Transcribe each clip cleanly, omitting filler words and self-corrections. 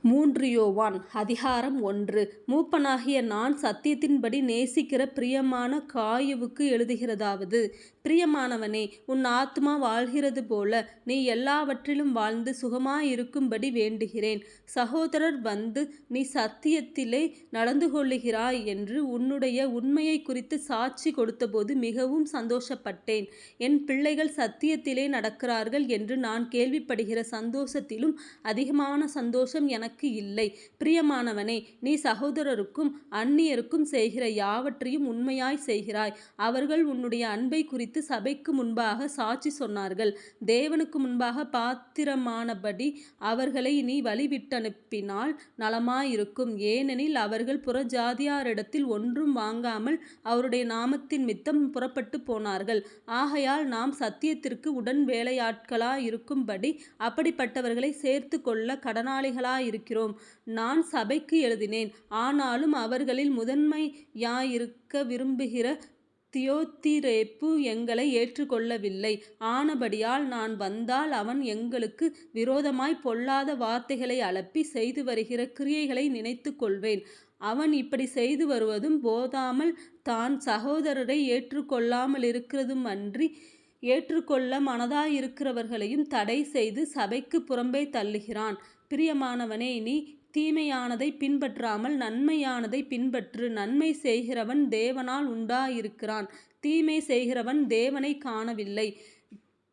யோவான் அதிகாரம் 1. மூப்பனாகிய நான் சத்தியத்தின்படி நேசிக்கிற பிரியமான காயுவுக்கு எழுதுகிறதாவது: பிரியமானவனே, உன் ஆத்துமா வாழ்கிறது போல நீ எல்லாவற்றிலும் வாழ்ந்து சுகமாயிருக்கும்படி வேண்டுகிறேன். சகோதரர் வந்து நீ சத்தியத்திலே நடந்து கொள்ளுகிறாய் என்று உன்னுடைய உண்மையை குறித்து சாட்சி கொடுத்தபோது மிகவும் சந்தோஷப்பட்டேன். என் பிள்ளைகள் சத்தியத்திலே நடக்கிறார்கள் என்று நான் கேள்விப்படுகிற சந்தோஷத்திலும் அதிகமான சந்தோஷம் எனக்கு இல்லை. பிரியமானவனே, நீ சகோதரருக்கும் அந்நியருக்கும் செய்கிற யாவற்றையும் உண்மையாய் செய்கிறாய். அவர்கள் உன்னுடைய அன்பை குறித்து சபைக்கு முன்பாக சாட்சி சொன்னார்கள். தேவனுக்கு முன்பாக பாத்திரமானபடி அவர்களை நீ வழிவிட்டனுப்பினால் நலமாயிருக்கும். ஏனெனில் அவர்கள் புறஜாதியாரிடத்தில் ஒன்றும் வாங்காமல் அவருடைய நாமத்தின் மித்தம் புறப்பட்டு போனார்கள். ஆகையால் நாம் சத்தியத்திற்கு உடன் வேலையாட்களாயிருக்கும்படி அப்படிப்பட்டவர்களை சேர்த்து கொள்ள கடனாளிகளாயிருக்கிறோம். நான் சபைக்கு எழுதினேன். ஆனாலும் அவர்களில் முதன்மையாயிருக்க விரும்புகிற தியோத்திரேப்பு எங்களை ஏற்றுக்கொள்ளவில்லை. ஆனபடியால் நான் வந்தால் அவன் எங்களுக்கு விரோதமாய் பொல்லாத வார்த்தைகளை அலப்பி செய்து வருகிற கிரியைகளை நினைத்து கொள்வேன். அவன் இப்படி செய்து வருவதும் போதாமல் தான் சகோதரரை ஏற்றுக்கொள்ளாமலிருக்கிறதுமன்றி ஏற்றுக்கொள்ள மனதாயிருக்கிறவர்களையும் தடை செய்து சபைக்கு புறம்பே தள்ளுகிறான். பிரியமானவனே, நீ தீமையானதை பின்பற்றாமல் நன்மையானதை பின்பற்று. நன்மை செய்கிறவன் தேவனால் உண்டாயிருக்கிறான். தீமை செய்கிறவன் தேவனை காணவில்லை.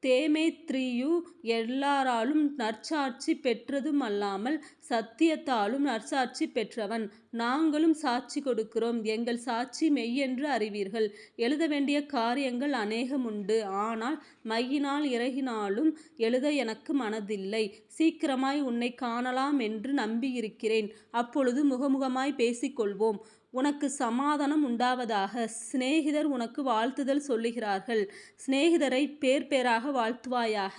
தேமேத்ரியு எல்லாராலும் நற்சாட்சி பெற்றதுமல்லாமல் சத்தியத்தாலும் நற்சாட்சி பெற்றவன். நாங்களும் சாட்சி கொடுக்கிறோம். எங்கள் சாட்சி மெய்யென்று அறிவீர்கள். எழுத வேண்டிய காரியங்கள் அநேகமுண்டு. ஆனால் மையினால் இறகினாலும் எழுத எனக்கு மனதில்லை. சீக்கிரமாய் உன்னை காணலாம் என்று நம்பியிருக்கிறேன். அப்பொழுது முகமுகமாய் பேசிக்கொள்வோம். உனக்கு சமாதானம் உண்டாவதாக. சிநேகிதர் உனக்கு வாழ்த்துதல் சொல்லுகிறார்கள். சிநேகிதரை பேர் பேராக வாழ்த்துவாயாக.